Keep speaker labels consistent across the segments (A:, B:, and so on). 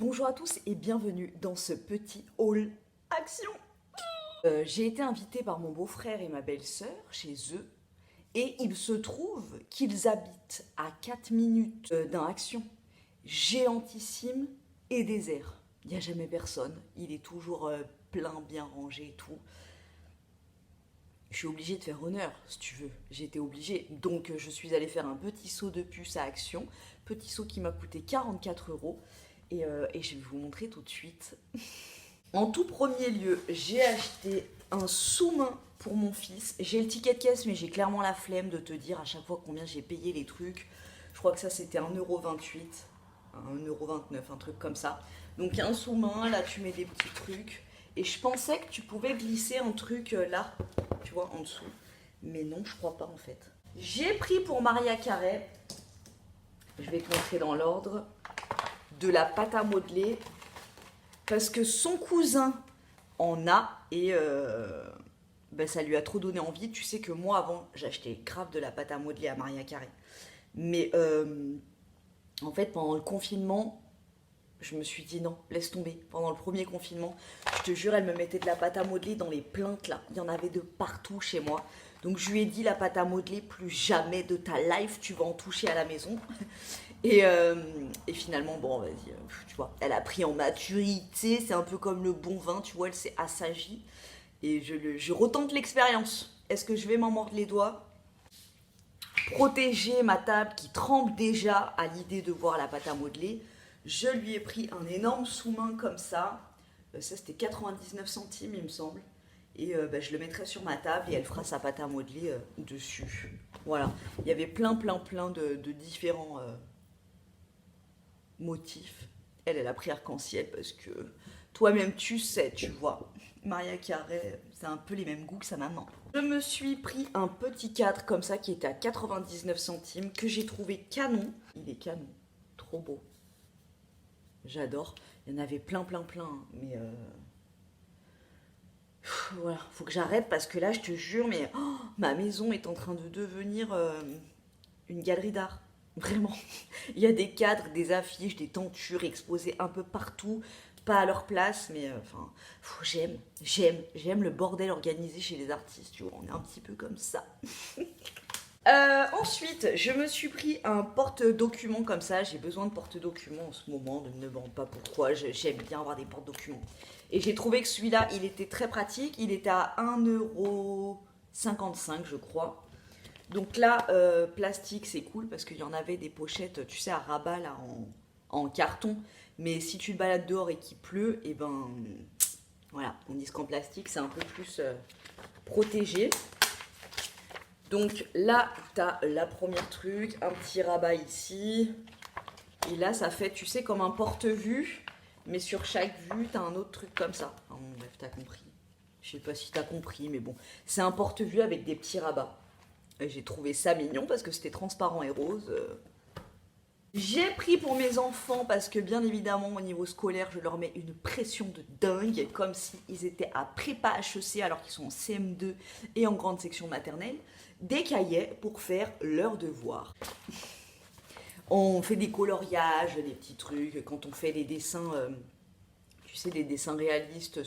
A: Bonjour à tous et bienvenue dans ce petit haul action. J'ai été invitée par mon beau-frère et ma belle-sœur chez eux et il se trouve qu'ils habitent à 4 minutes d'un action géantissime et désert. Il n'y a jamais personne, il est toujours plein, bien rangé et tout. Je suis obligée de faire honneur, si tu veux. J'ai été obligée. Donc, je suis allée faire un petit saut de puce à Action. Petit saut qui m'a coûté 44 euros. Et je vais vous montrer tout de suite. En tout premier lieu, j'ai acheté un sous-main pour mon fils. J'ai le ticket de caisse, mais j'ai clairement la flemme de te dire à chaque fois combien j'ai payé les trucs. Je crois que ça, c'était 1,28 €, 1,29 €, un truc comme ça. Donc, un sous-main, là, tu mets des petits trucs. Et je pensais que tu pouvais glisser un truc là, tu vois, en dessous. Mais non, je crois pas en fait. J'ai pris pour Maria Carey, je vais te montrer dans l'ordre, de la pâte à modeler. Parce que son cousin en a et ben, ça lui a trop donné envie. Tu sais que moi avant, j'achetais grave de la pâte à modeler à Maria Carey. Mais en fait, pendant le confinement, je me suis dit non, laisse tomber. Pendant le premier confinement, je te jure, elle me mettait de la pâte à modeler dans les plaintes là. Il y en avait de partout chez moi. Donc je lui ai dit, la pâte à modeler, plus jamais de ta life, tu vas en toucher à la maison. Et finalement, bon, vas-y, tu vois, elle a pris en maturité. C'est un peu comme le bon vin, tu vois, elle s'est assagie. Et je retente l'expérience. Est-ce que je vais m'en mordre les doigts? Protéger ma table qui tremble déjà à l'idée de voir la pâte à modeler. Je lui ai pris un énorme sous-main comme ça. Ça, c'était 99 centimes, il me semble. Et je le mettrai sur ma table et elle fera sa pâte à modeler dessus. Voilà. Il y avait plein de différents motifs. Elle a pris arc-en-ciel parce que toi-même, tu sais, tu vois. Maria Carey, c'est un peu les mêmes goûts que sa maman. Je me suis pris un petit cadre comme ça qui était à 99 centimes que j'ai trouvé canon. Il est canon. Trop beau. J'adore. Il y en avait plein. Mais voilà, faut que j'arrête parce que là, je te jure, mais ma maison est en train de devenir une galerie d'art. Vraiment. Il y a des cadres, des affiches, des tentures exposées un peu partout, pas à leur place, mais enfin, j'aime le bordel organisé chez les artistes, tu vois, on est un petit peu comme ça. Ensuite, je me suis pris un porte-documents comme ça. J'ai besoin de porte-documents en ce moment. Ne me demande pas pourquoi. J'aime bien avoir des porte-documents. Et j'ai trouvé que celui-là, il était très pratique. Il était à 1,55 €, je crois. Donc là, plastique, c'est cool parce qu'il y en avait des pochettes, tu sais, à rabat là, en carton. Mais si tu te balades dehors et qu'il pleut, et ben voilà, on dit qu'en plastique, c'est un peu plus protégé. Donc là, tu as la première truc, un petit rabat ici. Et là, ça fait, tu sais, comme un porte-vue. Mais sur chaque vue, tu as un autre truc comme ça. Enfin, bon, bref, tu as compris. Je sais pas si tu as compris, mais bon. C'est un porte-vue avec des petits rabats. Et j'ai trouvé ça mignon parce que c'était transparent et rose. J'ai pris pour mes enfants parce que bien évidemment au niveau scolaire je leur mets une pression de dingue comme s'ils étaient à prépa HEC alors qu'ils sont en CM2 et en grande section maternelle, des cahiers pour faire leurs devoirs. On fait des coloriages, des petits trucs, quand on fait des dessins, tu sais, des dessins réalistes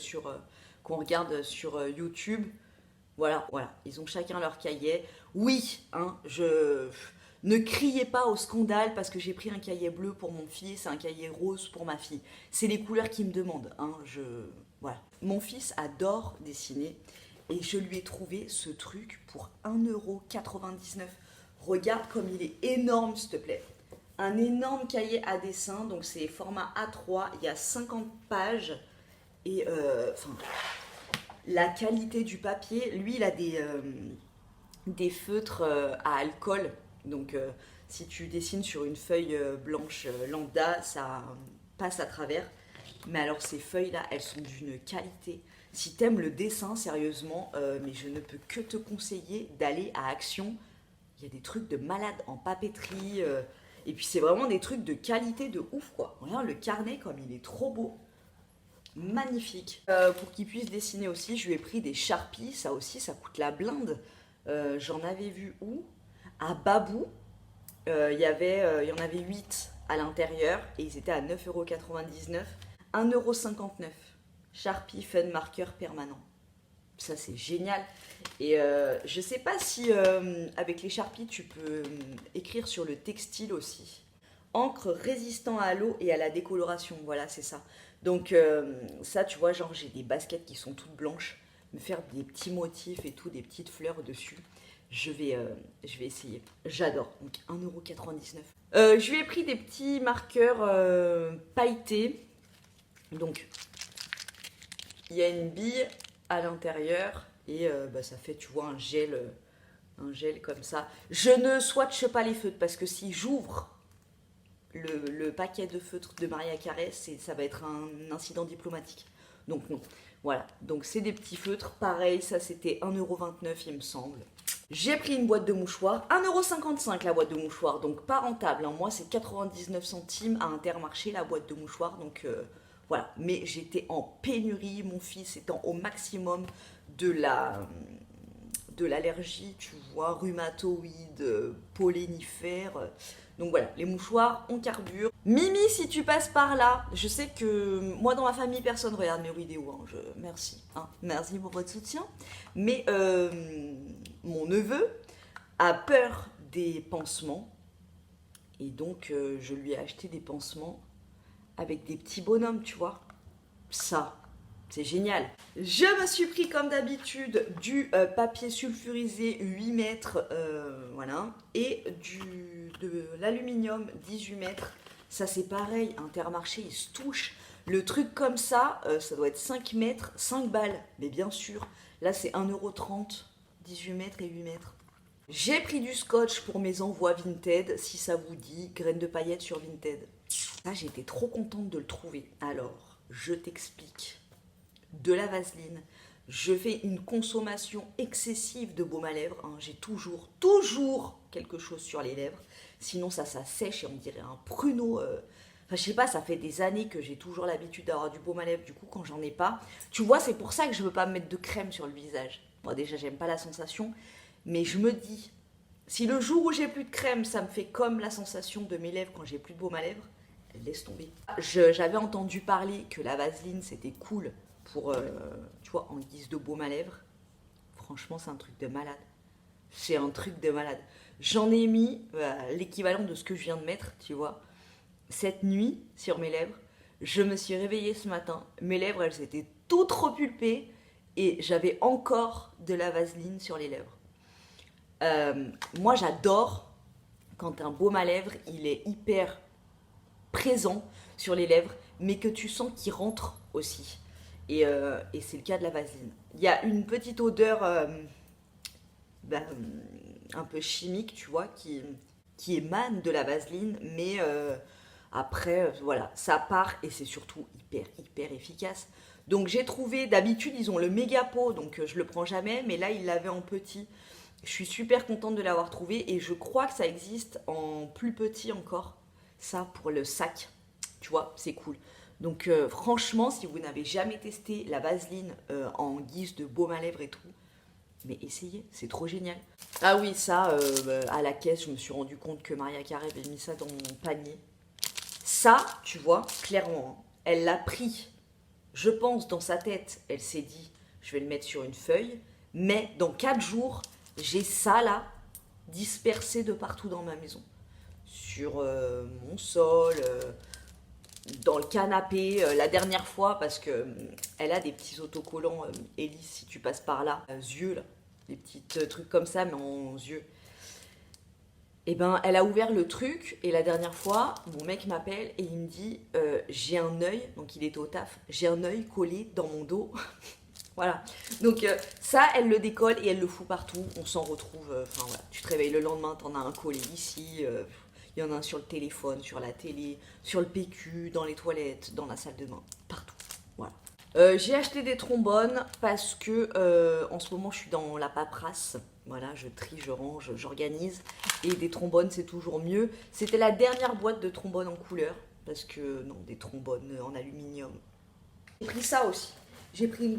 A: qu'on regarde sur YouTube. Voilà, ils ont chacun leur cahier. Oui, hein, ne criez pas au scandale parce que j'ai pris un cahier bleu pour mon fils et un cahier rose pour ma fille. C'est les couleurs qui me demandent. Hein, voilà. Mon fils adore dessiner et je lui ai trouvé ce truc pour 1,99 €. Regarde comme il est énorme, s'il te plaît. Un énorme cahier à dessin, donc c'est format A3, il y a 50 pages et la qualité du papier, lui il a des feutres à alcool. Donc si tu dessines sur une feuille blanche lambda, ça passe à travers. Mais alors ces feuilles-là, elles sont d'une qualité. Si t'aimes le dessin, sérieusement, mais je ne peux que te conseiller d'aller à Action. Il y a des trucs de malade en papeterie. Et puis c'est vraiment des trucs de qualité de ouf, quoi. Regarde le carnet comme il est trop beau. Magnifique. Pour qu'il puisse dessiner aussi, je lui ai pris des Sharpies. Ça aussi, ça coûte la blinde. J'en avais vu où? À Babou. Il y en avait 8 à l'intérieur et ils étaient à 9,99 €, 1,59 €. Sharpie Fun Marker permanent. Ça c'est génial. Et je sais pas si avec les Sharpies tu peux écrire sur le textile aussi. Encre résistant à l'eau et à la décoloration, voilà c'est ça. Donc ça tu vois, genre j'ai des baskets qui sont toutes blanches, me faire des petits motifs et tout, des petites fleurs dessus. Je vais essayer. J'adore. Donc 1,99 €. Je lui ai pris des petits marqueurs pailletés. Donc il y a une bille à l'intérieur et ça fait, tu vois, un gel comme ça. Je ne swatche pas les feutres parce que si j'ouvre le paquet de feutres de Maria Carré, ça va être un incident diplomatique. Donc non. Voilà. Donc c'est des petits feutres. Pareil, ça c'était 1,29 € il me semble. J'ai pris une boîte de mouchoirs, 1,55 € la boîte de mouchoirs, donc pas rentable. Hein. Moi, c'est 99 centimes à Intermarché la boîte de mouchoirs, donc voilà. Mais j'étais en pénurie, mon fils étant au maximum de l'allergie, tu vois, rhumatoïde, pollenifère. Donc voilà, les mouchoirs, on carbure. Mimi, si tu passes par là, je sais que moi dans ma famille, personne regarde mes vidéos. Hein, merci. Hein, merci pour votre soutien. Mais mon neveu a peur des pansements. Et donc, je lui ai acheté des pansements avec des petits bonhommes, tu vois. Ça, c'est génial. Je me suis pris comme d'habitude du papier sulfurisé 8 mètres, voilà, et de l'aluminium 18 mètres. Ça c'est pareil, Intermarché, ils se touchent. Le truc comme ça, ça doit être 5 mètres, 5 balles. Mais bien sûr, là c'est 1,30 €, 18 mètres et 8 mètres. J'ai pris du scotch pour mes envois Vinted, si ça vous dit, graines de paillettes sur Vinted. Là j'étais trop contente de le trouver. Alors, je t'explique. De la vaseline. Je fais une consommation excessive de baume à lèvres. Hein. J'ai toujours quelque chose sur les lèvres. Sinon, ça sèche et on dirait un pruneau. Enfin, je sais pas, ça fait des années que j'ai toujours l'habitude d'avoir du baume à lèvres. Du coup, quand j'en ai pas, tu vois, c'est pour ça que je veux pas me mettre de crème sur le visage. Moi, déjà, j'aime pas la sensation. Mais je me dis, si le jour où j'ai plus de crème, ça me fait comme la sensation de mes lèvres quand j'ai plus de baume à lèvres, laisse tomber. J'avais entendu parler que la vaseline, c'était cool pour, tu vois, en guise de baume à lèvres. Franchement, c'est un truc de malade. C'est un truc de malade. J'en ai mis l'équivalent de ce que je viens de mettre, tu vois, cette nuit sur mes lèvres. Je me suis réveillée ce matin. Mes lèvres, elles étaient toutes repulpées et j'avais encore de la vaseline sur les lèvres. Moi, j'adore quand un baume à lèvres, il est hyper présent sur les lèvres, mais que tu sens qu'il rentre aussi. Et c'est le cas de la vaseline. Il y a une petite odeur un peu chimique, tu vois, qui émane de la vaseline, mais après, voilà, ça part et c'est surtout hyper efficace. Donc j'ai trouvé, d'habitude, ils ont le méga pot, donc je le prends jamais, mais là, ils l'avaient en petit. Je suis super contente de l'avoir trouvé et je crois que ça existe en plus petit encore. Ça, pour le sac, tu vois, c'est cool. Donc franchement, si vous n'avez jamais testé la vaseline en guise de baume à lèvres et tout, mais essayez, c'est trop génial. Ah oui, ça, à la caisse, je me suis rendu compte que Maria Carré avait mis ça dans mon panier. Ça, tu vois, clairement, elle l'a pris. Je pense, dans sa tête, elle s'est dit, je vais le mettre sur une feuille, mais dans 4 jours, j'ai ça là, dispersé de partout dans ma maison. Sur mon sol, dans le canapé, la dernière fois, parce que elle a des petits autocollants, Elise, si tu passes par là, yeux, là, des petits trucs comme ça, mais en yeux. Et ben, elle a ouvert le truc, et la dernière fois, mon mec m'appelle et il me dit j'ai un œil, donc il était au taf, j'ai un œil collé dans mon dos. Voilà. Donc ça, elle le décolle et elle le fout partout. On s'en retrouve. Enfin voilà. Tu te réveilles le lendemain, t'en as un collé ici. Il y en a un sur le téléphone, sur la télé, sur le PQ, dans les toilettes, dans la salle de bain, partout. Voilà. J'ai acheté des trombones parce que en ce moment je suis dans la paperasse. Voilà, je trie, je range, j'organise. Et des trombones, c'est toujours mieux. C'était la dernière boîte de trombones en couleur. Parce que, non, des trombones en aluminium. J'ai pris ça aussi. J'ai pris une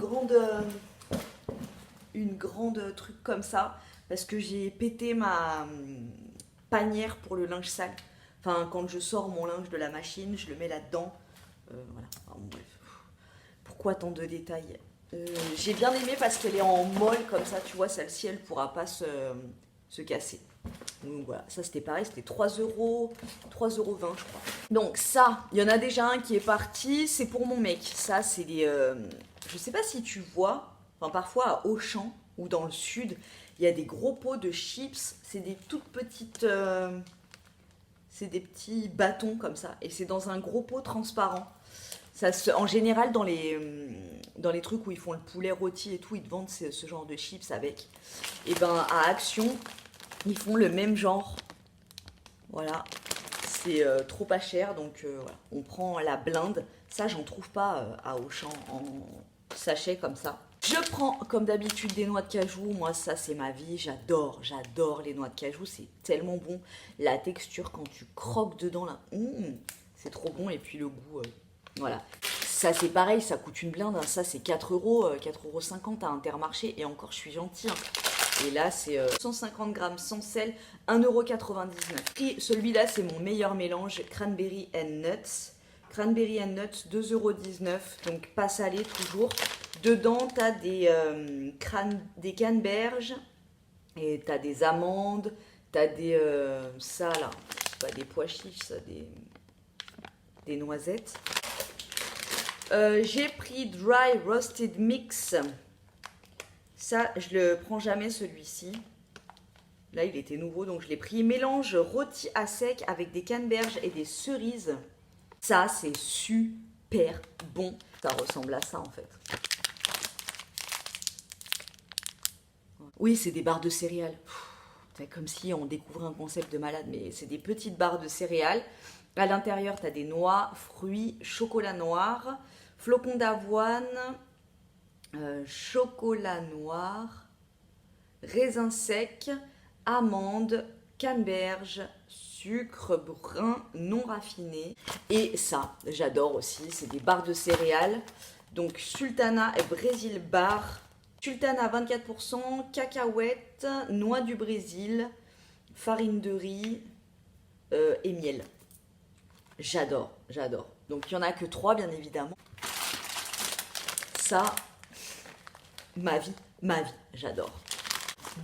A: grande truc comme ça. Parce que j'ai pété ma panière pour le linge sale. Enfin, quand je sors mon linge de la machine, je le mets là-dedans. Voilà. Enfin, bon, bref. Pourquoi tant de détails? J'ai bien aimé parce qu'elle est en molle comme ça, tu vois, celle-ci, elle pourra pas se casser. Donc voilà, ça c'était pareil, c'était 3 €, 3,20 € je crois. Donc ça, il y en a déjà un qui est parti, c'est pour mon mec. Ça, c'est des... je sais pas si tu vois, enfin parfois à Auchan ou dans le sud, il y a des gros pots de chips, c'est des toutes petites... c'est des petits bâtons comme ça, et c'est dans un gros pot transparent. En général, dans les trucs où ils font le poulet rôti et tout, ils te vendent ce genre de chips avec. Et ben à Action, ils font le même genre. Voilà, c'est trop pas cher, donc voilà. On prend la blinde. Ça, j'en trouve pas à Auchan en sachet comme ça. Je prends, comme d'habitude, des noix de cajou. Moi, ça, c'est ma vie. J'adore les noix de cajou. C'est tellement bon. La texture, quand tu croques dedans, là, c'est trop bon. Et puis le goût, voilà. Ça, c'est pareil, ça coûte une blinde. Hein. Ça, c'est 4 €, 4,50 € à Intermarché. Et encore, je suis gentille. Hein. Et là, c'est 150 grammes sans sel, 1,99 €. Et celui-là, c'est mon meilleur mélange, Cranberry and Nuts. Cranberry and Nuts, 2,19 €, donc pas salé toujours. Dedans, tu as des canneberges, et tu as des amandes, tu as des... ça, là, c'est pas des pois chiches, ça, des noisettes. J'ai pris Dry Roasted Mix. Ça, je le prends jamais celui-ci. Là, il était nouveau, donc je l'ai pris. Mélange rôti à sec avec des canneberges et des cerises. Ça, c'est super bon. Ça ressemble à ça, en fait. Oui, c'est des barres de céréales. C'est comme si on découvrait un concept de malade, mais c'est des petites barres de céréales. À l'intérieur, tu as des noix, fruits, chocolat noir, flocons d'avoine, chocolat noir, raisins secs, amandes, canneberges, sucre brun non raffiné. Et ça, j'adore aussi, c'est des barres de céréales. Donc Sultana et Brésil Bar. Sultana 24%, cacahuètes, noix du Brésil, farine de riz et miel. J'adore. Donc il n'y en a que 3 bien évidemment. Ça, ma vie, j'adore.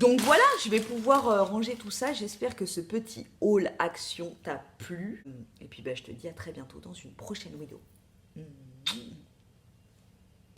A: Donc voilà, je vais pouvoir ranger tout ça. J'espère que ce petit haul Action t'a plu. Et puis je te dis à très bientôt dans une prochaine vidéo.